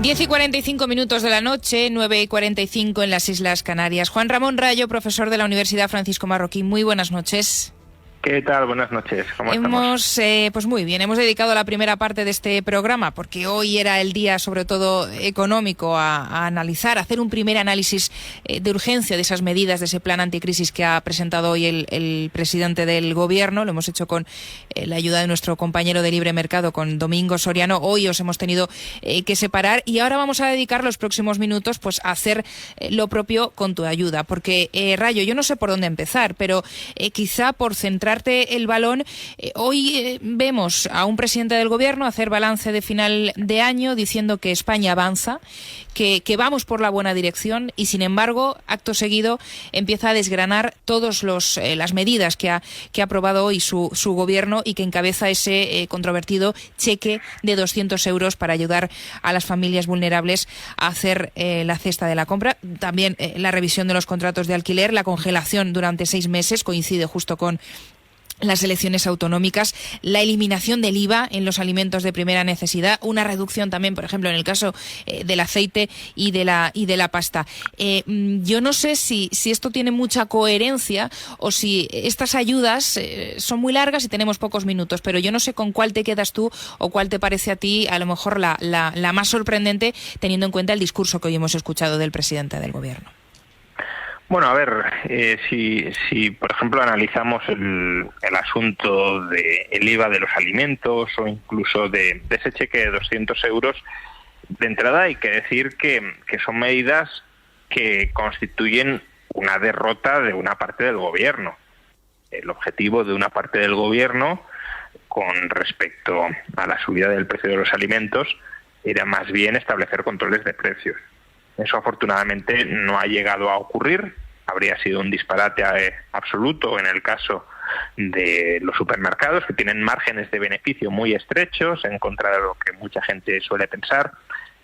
10:45 de la noche, 9:45 en las Islas Canarias. Juan Ramón Rayo, profesor de la Universidad Francisco Marroquín. Muy buenas noches. ¿Qué tal? Buenas noches. ¿Cómo estamos? Pues muy bien, hemos dedicado la primera parte de este programa, porque hoy era el día, sobre todo económico, a analizar, a hacer un primer análisis de urgencia de esas medidas, de ese plan anticrisis que ha presentado hoy el presidente del Gobierno. Lo hemos hecho con la ayuda de nuestro compañero de Libre Mercado, con Domingo Soriano. Hoy os hemos tenido que separar y ahora vamos a dedicar los próximos minutos pues a hacer lo propio con tu ayuda, porque Rayo, yo no sé por dónde empezar, pero quizá por centrarte el balón, hoy vemos a un presidente del Gobierno hacer balance de final de año diciendo que España avanza, que vamos por la buena dirección y, sin embargo, acto seguido empieza a desgranar todas las medidas que ha aprobado hoy su Gobierno y que encabeza ese controvertido cheque de 200 euros para ayudar a las familias vulnerables a hacer la cesta de la compra. También la revisión de los contratos de alquiler, la congelación durante 6 meses, coincide justo con las elecciones autonómicas, la eliminación del IVA en los alimentos de primera necesidad, una reducción también, por ejemplo, en el caso del aceite y de la pasta. Yo no sé si esto tiene mucha coherencia o si estas ayudas son muy largas y tenemos pocos minutos, pero yo no sé con cuál te quedas tú o cuál te parece a ti a lo mejor la más sorprendente, teniendo en cuenta el discurso que hoy hemos escuchado del presidente del Gobierno. Bueno, a ver, si por ejemplo analizamos el asunto del IVA de los alimentos o incluso de ese cheque de 200 euros, de entrada hay que decir que son medidas que constituyen una derrota de una parte del Gobierno. El objetivo de una parte del Gobierno con respecto a la subida del precio de los alimentos era más bien establecer controles de precios. Eso afortunadamente no ha llegado a ocurrir. Habría sido un disparate absoluto en el caso de los supermercados, que tienen márgenes de beneficio muy estrechos, en contra de lo que mucha gente suele pensar.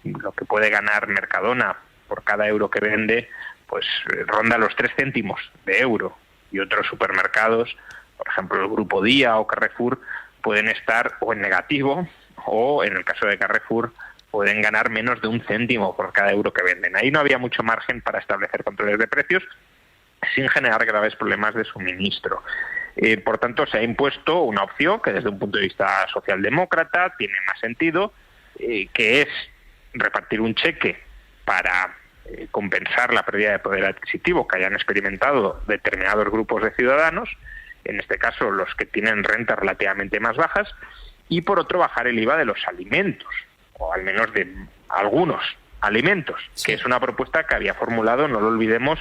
Lo que puede ganar Mercadona por cada euro que vende, pues ronda los 3 céntimos de euro. Y otros supermercados, por ejemplo el Grupo Día o Carrefour, pueden estar o en negativo o, en el caso de Carrefour, pueden ganar menos de 1 céntimo por cada euro que venden. Ahí no había mucho margen para establecer controles de precios sin generar graves problemas de suministro. Por tanto, se ha impuesto una opción que desde un punto de vista socialdemócrata tiene más sentido, que es repartir un cheque para compensar la pérdida de poder adquisitivo que hayan experimentado determinados grupos de ciudadanos, en este caso los que tienen rentas relativamente más bajas, y por otro bajar el IVA de los alimentos, o al menos de algunos alimentos, que es una propuesta que había formulado, no lo olvidemos,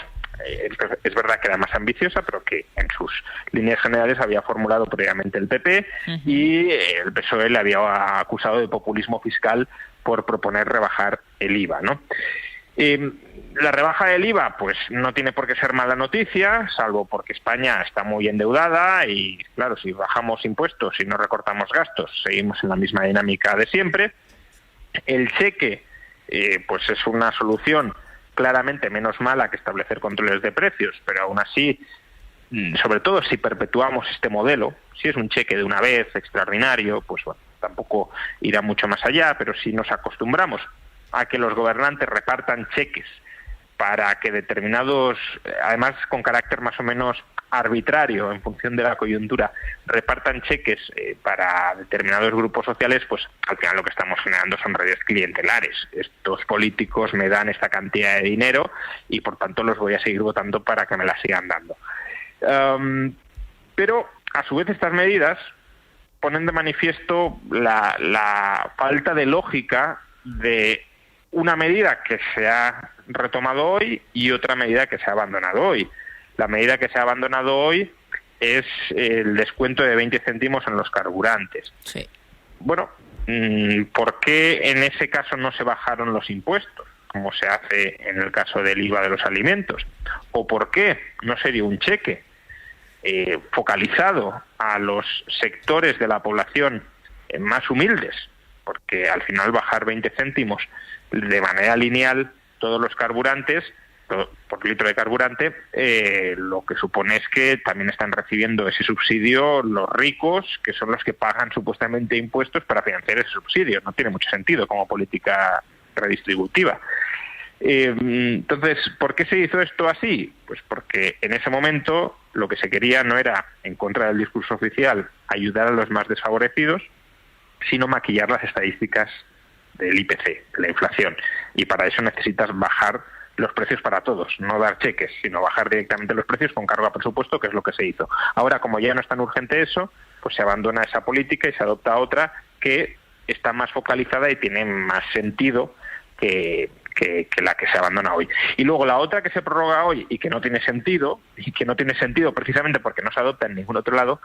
es verdad que era más ambiciosa, pero que en sus líneas generales había formulado previamente el PP, y el PSOE le había acusado de populismo fiscal por proponer rebajar el IVA, ¿no? La rebaja del IVA pues no tiene por qué ser mala noticia, salvo porque España está muy endeudada y, claro, si bajamos impuestos y no recortamos gastos, seguimos en la misma dinámica de siempre. El cheque pues es una solución claramente menos mala que establecer controles de precios, pero aún así, sobre todo si perpetuamos este modelo, si es un cheque de una vez extraordinario, pues bueno, tampoco irá mucho más allá, pero si nos acostumbramos a que los gobernantes repartan cheques para que determinados, además con carácter más o menos arbitrario en función de la coyuntura, repartan cheques para determinados grupos sociales, pues al final lo que estamos generando son redes clientelares. Estos políticos me dan esta cantidad de dinero y por tanto los voy a seguir votando para que me la sigan dando. Pero a su vez estas medidas ponen de manifiesto la falta de lógica de una medida que se ha retomado hoy y otra medida que se ha abandonado hoy. La medida que se ha abandonado hoy es el descuento de 20 céntimos en los carburantes. Sí. Bueno, ¿por qué en ese caso no se bajaron los impuestos, como se hace en el caso del IVA de los alimentos? ¿O por qué no se dio un cheque focalizado a los sectores de la población más humildes? Porque al final bajar 20 céntimos de manera lineal todos los carburantes, por litro de carburante, lo que supone es que también están recibiendo ese subsidio los ricos, que son los que pagan supuestamente impuestos para financiar ese subsidio. No tiene mucho sentido como política redistributiva. Entonces, ¿por qué se hizo esto así? Pues porque en ese momento lo que se quería no era, en contra del discurso oficial, ayudar a los más desfavorecidos, sino maquillar las estadísticas del IPC, de la inflación. Y para eso necesitas bajar los precios para todos, no dar cheques, sino bajar directamente los precios con cargo a presupuesto, que es lo que se hizo. Ahora, como ya no es tan urgente eso, pues se abandona esa política y se adopta otra que está más focalizada y tiene más sentido que la que se abandona hoy. Y luego la otra que se prorroga hoy y que no tiene sentido precisamente porque no se adopta en ningún otro lado,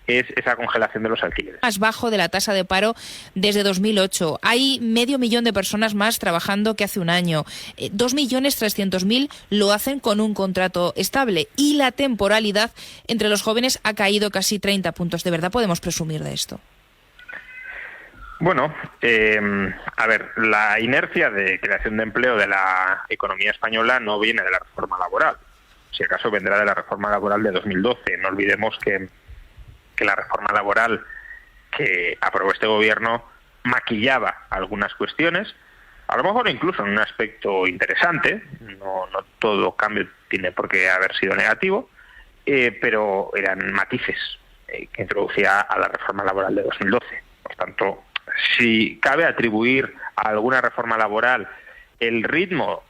es esa congelación de los alquileres. Más bajo de la tasa de paro desde 2008. Hay 500.000 de personas más trabajando que hace un año. 2.300.000 lo hacen con un contrato estable y la temporalidad entre los jóvenes ha caído casi 30 puntos. ¿De verdad podemos presumir de esto? Bueno, a ver, la inercia de creación de empleo de la economía española no viene de la reforma laboral. Si acaso vendrá de la reforma laboral de 2012. No olvidemos que la reforma laboral que aprobó este gobierno maquillaba algunas cuestiones, a lo mejor incluso en un aspecto interesante, no todo cambio tiene por qué haber sido negativo, pero eran matices que introducía a la reforma laboral de 2012. Por tanto, si cabe atribuir a alguna reforma laboral el ritmo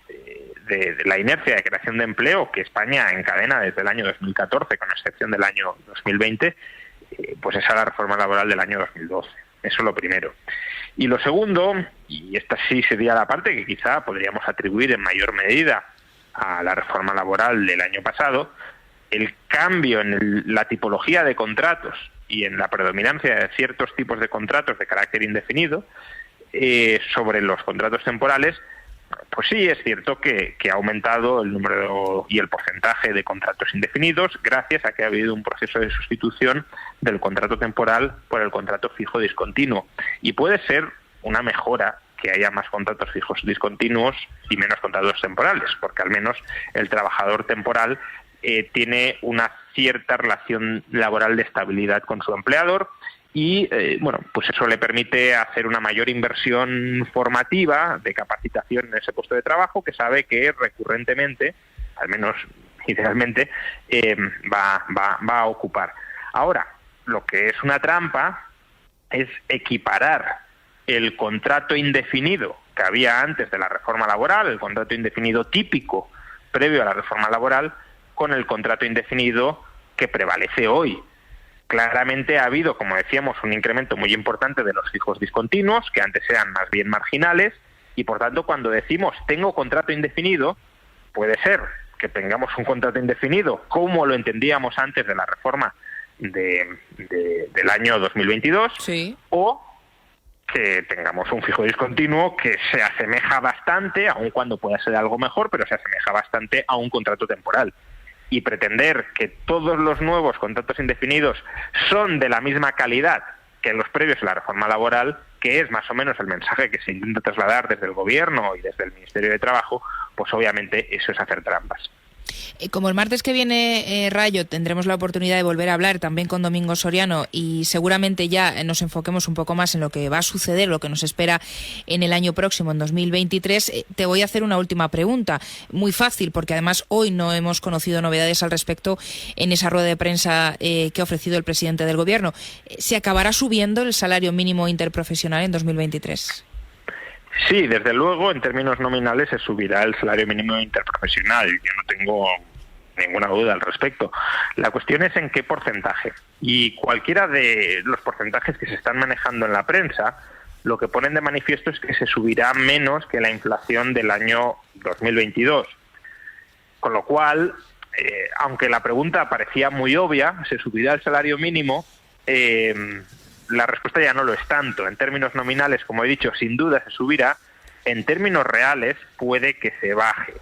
de la inercia de creación de empleo que España encadena desde el año 2014, con excepción del año 2020, pues esa es la reforma laboral del año 2012. Eso es lo primero. Y lo segundo, y esta sí sería la parte que quizá podríamos atribuir en mayor medida a la reforma laboral del año pasado, el cambio en la tipología de contratos y en la predominancia de ciertos tipos de contratos de carácter indefinido sobre los contratos temporales, pues sí es cierto que ha aumentado el número y el porcentaje de contratos indefinidos gracias a que ha habido un proceso de sustitución del contrato temporal por el contrato fijo discontinuo. Y puede ser una mejora que haya más contratos fijos discontinuos y menos contratos temporales, porque al menos el trabajador temporal tiene una cierta relación laboral de estabilidad con su empleador y bueno, pues eso le permite hacer una mayor inversión formativa de capacitación en ese puesto de trabajo que sabe que recurrentemente, al menos idealmente, va a ocupar. Ahora, lo que es una trampa es equiparar el contrato indefinido que había antes de la reforma laboral, el contrato indefinido típico previo a la reforma laboral, con el contrato indefinido que prevalece hoy. Claramente ha habido, como decíamos, un incremento muy importante de los fijos discontinuos, que antes eran más bien marginales, y por tanto cuando decimos tengo contrato indefinido, puede ser que tengamos un contrato indefinido como lo entendíamos antes de la reforma del año 2022, sí, o que tengamos un fijo discontinuo que se asemeja bastante, aun cuando pueda ser algo mejor, pero se asemeja bastante a un contrato temporal. Y pretender que todos los nuevos contratos indefinidos son de la misma calidad que los previos a la reforma laboral, que es más o menos el mensaje que se intenta trasladar desde el Gobierno y desde el Ministerio de Trabajo, pues obviamente eso es hacer trampas. Como el martes que viene, Rayo, tendremos la oportunidad de volver a hablar también con Domingo Soriano y seguramente ya nos enfoquemos un poco más en lo que va a suceder, lo que nos espera en el año próximo, en 2023, te voy a hacer una última pregunta, muy fácil, porque además hoy no hemos conocido novedades al respecto en esa rueda de prensa que ha ofrecido el presidente del Gobierno. ¿Se acabará subiendo el salario mínimo interprofesional en 2023? Sí, desde luego, en términos nominales se subirá el salario mínimo interprofesional. Yo no tengo ninguna duda al respecto. La cuestión es en qué porcentaje. Y cualquiera de los porcentajes que se están manejando en la prensa, lo que ponen de manifiesto es que se subirá menos que la inflación del año 2022. Con lo cual, aunque la pregunta parecía muy obvia, ¿se subirá el salario mínimo? La respuesta ya no lo es tanto. En términos nominales, como he dicho, sin duda se subirá. En términos reales puede que se baje.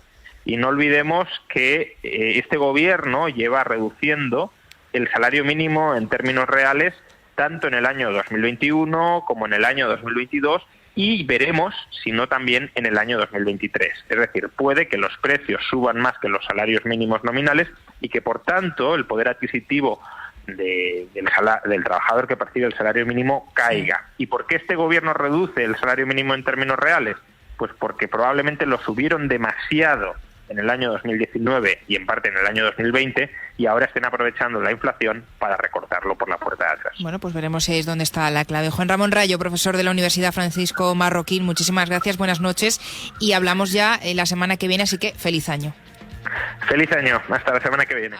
Y no olvidemos que este gobierno lleva reduciendo el salario mínimo en términos reales tanto en el año 2021 como en el año 2022 y veremos si no también en el año 2023. Es decir, puede que los precios suban más que los salarios mínimos nominales y que por tanto el poder adquisitivo del trabajador que percibe el salario mínimo caiga. ¿Y por qué este gobierno reduce el salario mínimo en términos reales? Pues porque probablemente lo subieron demasiado en el año 2019 y en parte en el año 2020 y ahora estén aprovechando la inflación para recortarlo por la puerta de atrás. Bueno, pues veremos si es dónde está la clave. Juan Ramón Rayo, profesor de la Universidad Francisco Marroquín, muchísimas gracias, buenas noches y hablamos ya la semana que viene, así que feliz año. Feliz año, hasta la semana que viene.